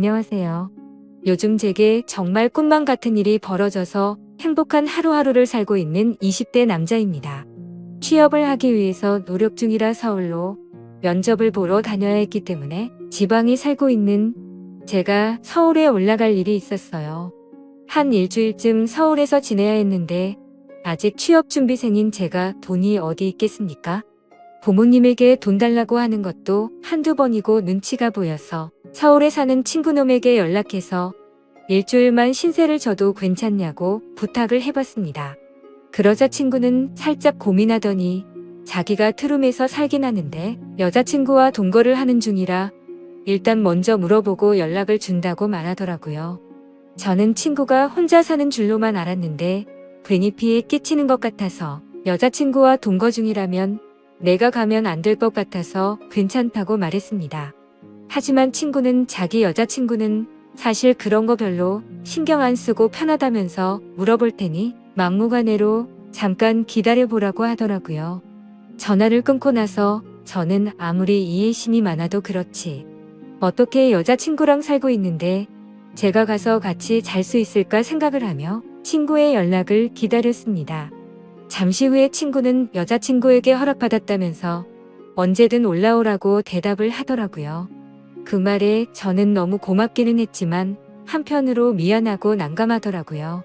안녕하세요. 요즘 제게 정말 꿈만 같은 일이 벌어져서 행복한 하루하루를 살고 있는 20대 남자입니다. 취업을 하기 위해서 노력 중이라 서울로 면접을 보러 다녀야 했기 때문에 지방에 살고 있는 제가 서울에 올라갈 일이 있었어요. 한 일주일쯤 서울에서 지내야 했는데 아직 취업 준비생인 제가 돈이 어디 있겠습니까? 부모님에게 돈 달라고 하는 것도 한두 번이고 눈치가 보여서 서울에 사는 친구놈에게 연락해서 일주일만 신세를 져도 괜찮냐고 부탁을 해봤습니다. 그러자 친구는 살짝 고민하더니 자기가 트룸에서 살긴 하는데 여자친구와 동거를 하는 중이라 일단 먼저 물어보고 연락을 준다고 말하더라고요. 저는 친구가 혼자 사는 줄로만 알았는데 괜히 피해 끼치는 것 같아서 여자친구와 동거 중이라면 내가 가면 안 될 것 같아서 괜찮다고 말했습니다. 하지만 친구는 자기 여자친구는 사실 그런 거 별로 신경 안 쓰고 편하다면서 물어볼 테니 막무가내로 잠깐 기다려보라고 하더라고요. 전화를 끊고 나서 저는 아무리 이해심이 많아도 그렇지 어떻게 여자친구랑 살고 있는데 제가 가서 같이 잘 수 있을까 생각을 하며 친구의 연락을 기다렸습니다. 잠시 후에 친구는 여자친구에게 허락받았다면서 언제든 올라오라고 대답을 하더라고요. 그 말에 저는 너무 고맙기는 했지만 한편으로 미안하고 난감하더라고요.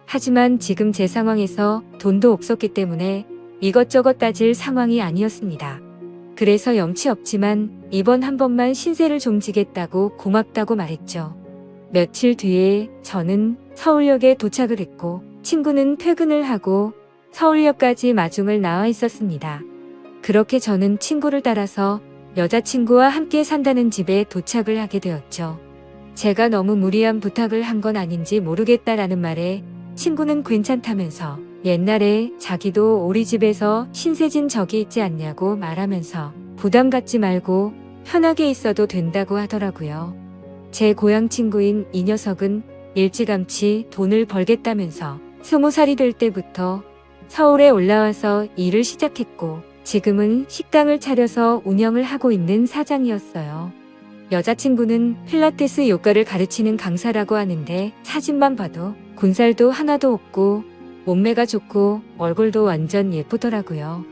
하지만 지금 제 상황에서 돈도 없었기 때문에 이것저것 따질 상황이 아니었습니다. 그래서 염치 없지만 이번 한 번만 신세를 좀 지겠다고 고맙다고 말했죠. 며칠 뒤에 저는 서울역에 도착을 했고 친구는 퇴근을 하고 서울역까지 마중을 나와 있었습니다. 그렇게 저는 친구를 따라서 여자친구와 함께 산다는 집에 도착을 하게 되었죠. 제가 너무 무리한 부탁을 한 건 아닌지 모르겠다라는 말에 친구는 괜찮다면서 옛날에 자기도 우리 집에서 신세진 적이 있지 않냐고 말하면서 부담 갖지 말고 편하게 있어도 된다고 하더라고요. 제 고향 친구인 이 녀석은 일찌감치 돈을 벌겠다면서 20살이 될 때부터 서울에 올라와서 일을 시작했고 지금은 식당을 차려서 운영을 하고 있는 사장이었어요. 여자친구는 필라테스 요가를 가르치는 강사라고 하는데 사진만 봐도 군살도 하나도 없고 몸매가 좋고 얼굴도 완전 예쁘더라고요.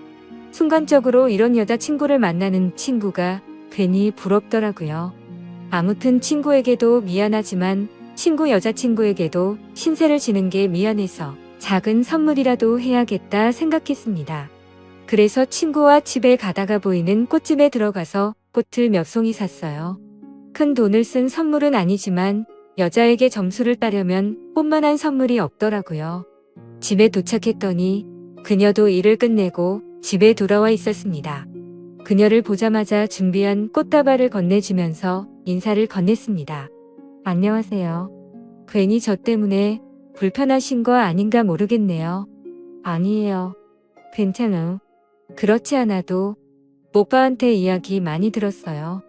순간적으로 이런 여자친구를 만나는 친구가 괜히 부럽더라고요. 아무튼 친구에게도 미안하지만 친구 여자친구에게도 신세를 지는 게 미안해서 작은 선물이라도 해야겠다 생각했습니다. 그래서 친구와 집에 가다가 보이는 꽃집에 들어가서 꽃을 몇 송이 샀어요. 큰 돈을 쓴 선물은 아니지만 여자에게 점수를 따려면 꽃만한 선물이 없더라고요. 집에 도착했더니 그녀도 일을 끝내고 집에 돌아와 있었습니다. 그녀를 보자마자 준비한 꽃다발을 건네주면서 인사를 건넸습니다. 안녕하세요. 괜히 저 때문에 불편하신 거 아닌가 모르겠네요. 아니에요. 괜찮아. 그렇지 않아도 오빠한테 이야기 많이 들었어요.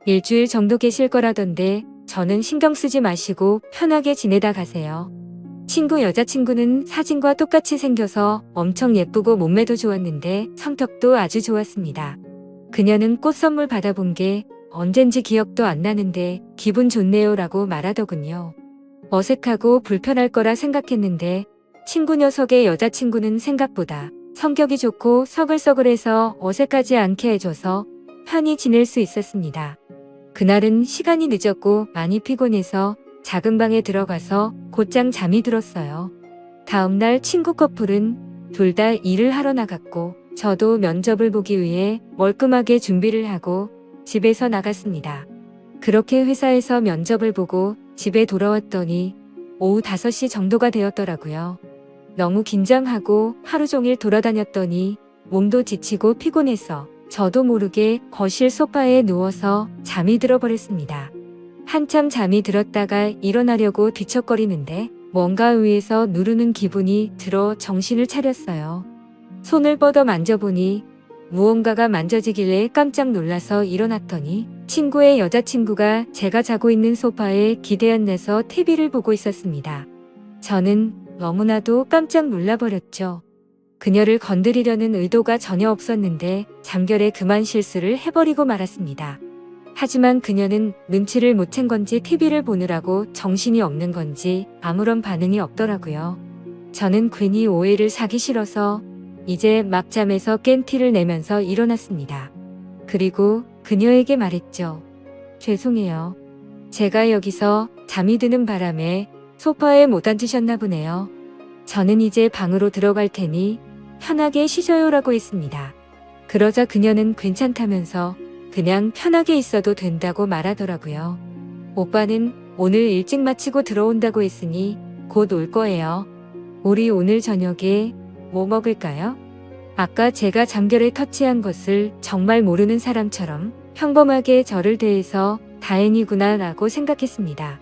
일주일 정도 계실 거라던데 저는 신경 쓰지 마시고 편하게 지내다 가세요. 친구 여자친구는 사진과 똑같이 생겨서 엄청 예쁘고 몸매도 좋았는데 성격도 아주 좋았습니다. 그녀는 꽃 선물 받아본 게 언젠지 기억도 안 나는데 기분 좋네요 라고 말하더군요. 어색하고 불편할 거라 생각했는데 친구 녀석의 여자친구는 생각보다 성격이 좋고 서글서글해서 어색하지 않게 해줘서 편히 지낼 수 있었습니다. 그날은 시간이 늦었고 많이 피곤해서 작은 방에 들어가서 곧장 잠이 들었어요. 다음날 친구 커플은 둘 다 일을 하러 나갔고 저도 면접을 보기 위해 멀끔하게 준비를 하고 집에서 나갔습니다. 그렇게 회사에서 면접을 보고 집에 돌아왔더니 오후 5시 정도가 되었더라고요. 너무 긴장하고 하루 종일 돌아다녔더니 몸도 지치고 피곤해서 저도 모르게 거실 소파에 누워서 잠이 들어버렸습니다. 한참 잠이 들었다가 일어나려고 뒤척거리는데 뭔가 위에서 누르는 기분이 들어 정신을 차렸어요. 손을 뻗어 만져보니 무언가가 만져지길래 깜짝 놀라서 일어났더니 친구의 여자친구가 제가 자고 있는 소파에 기대앉아서 TV를 보고 있었습니다. 저는 너무나도 깜짝 놀라버렸죠. 그녀를 건드리려는 의도가 전혀 없었는데 잠결에 그만 실수를 해버리고 말았습니다. 하지만 그녀는 눈치를 못 챈 건지 TV를 보느라고 정신이 없는 건지 아무런 반응이 없더라고요. 저는 괜히 오해를 사기 싫어서 이제 막 잠에서 깬 티를 내면서 일어났습니다. 그리고 그녀에게 말했죠. 죄송해요. 제가 여기서 잠이 드는 바람에 소파에 못 앉으셨나 보네요. 저는 이제 방으로 들어갈 테니 편하게 쉬셔요라고 했습니다. 그러자 그녀는 괜찮다면서 그냥 편하게 있어도 된다고 말하더라고요. 오빠는 오늘 일찍 마치고 들어온다고 했으니 곧 올 거예요. 우리 오늘 저녁에 뭐 먹을까요? 아까 제가 잠결에 터치한 것을 정말 모르는 사람처럼 평범하게 저를 대해서 다행이구나 라고 생각했습니다.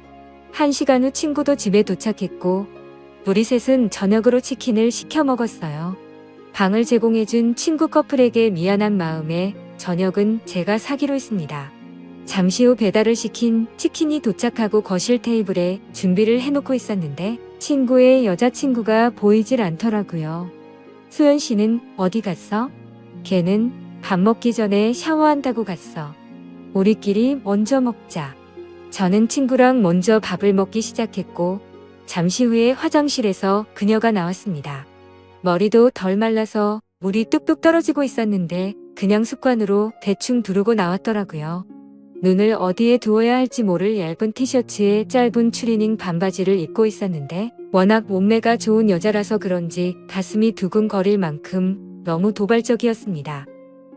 1시간 후 친구도 집에 도착했고 우리 셋은 저녁으로 치킨을 시켜 먹었어요. 방을 제공해준 친구 커플에게 미안한 마음에 저녁은 제가 사기로 했습니다. 잠시 후 배달을 시킨 치킨이 도착하고 거실 테이블에 준비를 해놓고 있었는데 친구의 여자친구가 보이질 않더라고요. 수연 씨는 어디 갔어? 걔는 밥 먹기 전에 샤워한다고 갔어. 우리끼리 먼저 먹자. 저는 친구랑 먼저 밥을 먹기 시작했고 잠시 후에 화장실에서 그녀가 나왔습니다. 머리도 덜 말라서 물이 뚝뚝 떨어지고 있었는데 그냥 습관으로 대충 두르고 나왔더라고요. 눈을 어디에 두어야 할지 모를 얇은 티셔츠에 짧은 추리닝 반바지를 입고 있었는데 워낙 몸매가 좋은 여자라서 그런지 가슴이 두근거릴 만큼 너무 도발적이었습니다.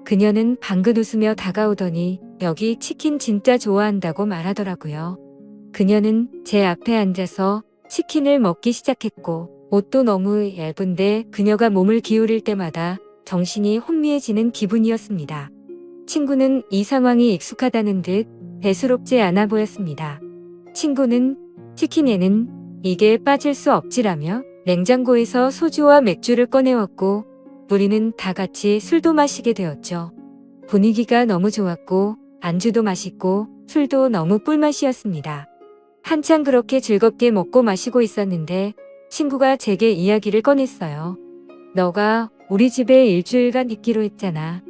그녀는 방긋 웃으며 다가오더니 여기 치킨 진짜 좋아한다고 말하더라고요. 그녀는 제 앞에 앉아서 치킨을 먹기 시작했고 옷도 너무 얇은데 그녀가 몸을 기울일 때마다 정신이 혼미해지는 기분이었습니다. 친구는 이 상황이 익숙하다는 듯 대수롭지 않아 보였습니다. 친구는 치킨에는 이게 빠질 수 없지라며 냉장고에서 소주와 맥주를 꺼내왔고 우리는 다 같이 술도 마시게 되었죠. 분위기가 너무 좋았고 안주도 맛있고 술도 너무 꿀맛이었습니다. 한참 그렇게 즐겁게 먹고 마시고 있었는데 친구가 제게 이야기를 꺼냈어요. 너가 우리 집에 일주일간 있기로 했잖아.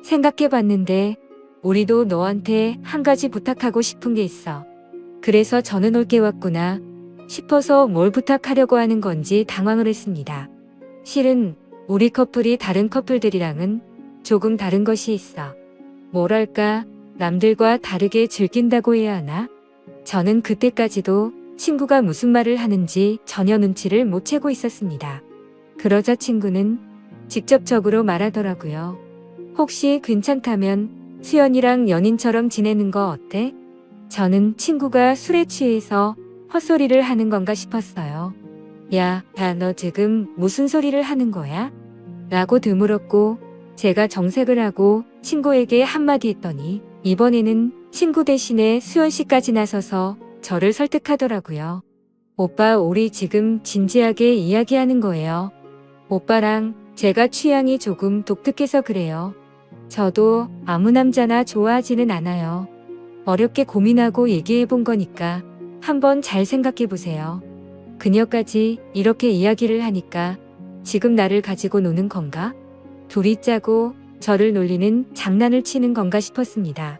생각해봤는데 우리도 너한테 한 가지 부탁하고 싶은 게 있어. 그래서 저는 올게 왔구나 싶어서 뭘 부탁하려고 하는 건지 당황을 했습니다. 실은 우리 커플이 다른 커플들이랑은 조금 다른 것이 있어. 뭐랄까 남들과 다르게 즐긴다고 해야 하나? 저는 그때까지도 친구가 무슨 말을 하는지 전혀 눈치를 못 채고 있었습니다. 그러자 친구는 직접적으로 말하더라고요. 혹시 괜찮다면 수연이랑 연인처럼 지내는 거 어때? 저는 친구가 술에 취해서 헛소리를 하는 건가 싶었어요. 야, 너 지금 무슨 소리를 하는 거야? 라고 되물었고 제가 정색을 하고 친구에게 한마디 했더니 이번에는 친구 대신에 수연 씨까지 나서서 저를 설득하더라고요. 오빠 우리 지금 진지하게 이야기하는 거예요. 오빠랑 제가 취향이 조금 독특해서 그래요. 저도 아무 남자나 좋아하지는 않아요. 어렵게 고민하고 얘기해 본 거니까 한번 잘 생각해 보세요. 그녀까지 이렇게 이야기를 하니까 지금 나를 가지고 노는 건가? 둘이 짜고 저를 놀리는 장난을 치는 건가 싶었습니다.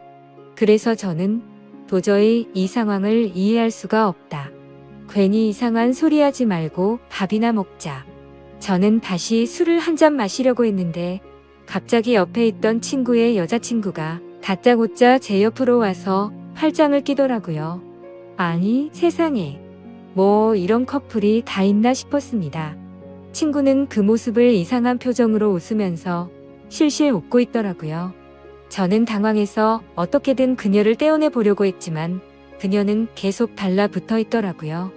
그래서 저는 도저히 이 상황을 이해할 수가 없다. 괜히 이상한 소리 하지 말고 밥이나 먹자. 저는 다시 술을 한 잔 마시려고 했는데 갑자기 옆에 있던 친구의 여자친구가 다짜고짜 제 옆으로 와서 팔짱을 끼더라고요. 아니 세상에 뭐 이런 커플이 다 있나 싶었습니다. 친구는 그 모습을 이상한 표정으로 웃으면서 실실 웃고 있더라고요. 저는 당황해서 어떻게든 그녀를 떼어내 보려고 했지만 그녀는 계속 달라붙어 있더라고요.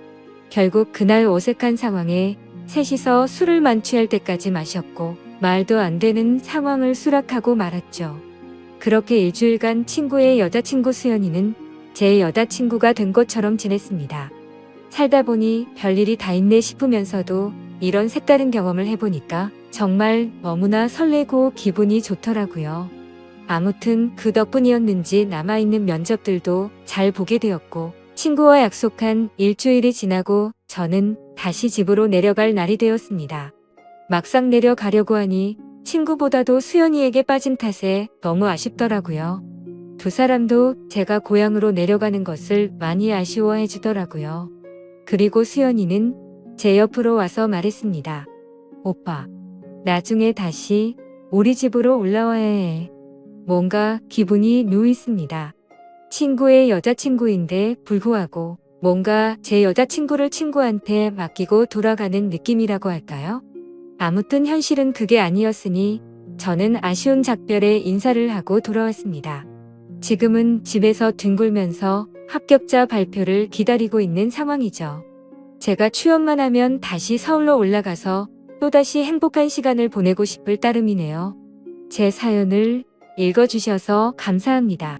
결국 그날 어색한 상황에 셋이서 술을 만취할 때까지 마셨고 말도 안 되는 상황을 수락하고 말았죠. 그렇게 일주일간 친구의 여자친구 수연이는 제 여자친구가 된 것처럼 지냈습니다. 살다 보니 별일이 다 있네 싶으면서도 이런 색다른 경험을 해보니까 정말 너무나 설레고 기분이 좋더라고요. 아무튼 그 덕분이었는지 남아있는 면접들도 잘 보게 되었고 친구와 약속한 일주일이 지나고 저는 다시 집으로 내려갈 날이 되었습니다. 막상 내려가려고 하니 친구보다도 수연이에게 빠진 탓에 너무 아쉽더라고요. 두 사람도 제가 고향으로 내려가는 것을 많이 아쉬워해 주더라고요. 그리고 수연이는 제 옆으로 와서 말했습니다. 오빠, 나중에 다시 우리 집으로 올라와야 해. 뭔가 기분이 묘했습니다. 친구의 여자친구인데 불구하고 뭔가 제 여자친구를 친구한테 맡기고 돌아가는 느낌이라고 할까요? 아무튼 현실은 그게 아니었으니 저는 아쉬운 작별에 인사를 하고 돌아왔습니다. 지금은 집에서 뒹굴면서 합격자 발표를 기다리고 있는 상황이죠. 제가 취업만 하면 다시 서울로 올라가서 또다시 행복한 시간을 보내고 싶을 따름이네요. 제 사연을 읽어주셔서 감사합니다.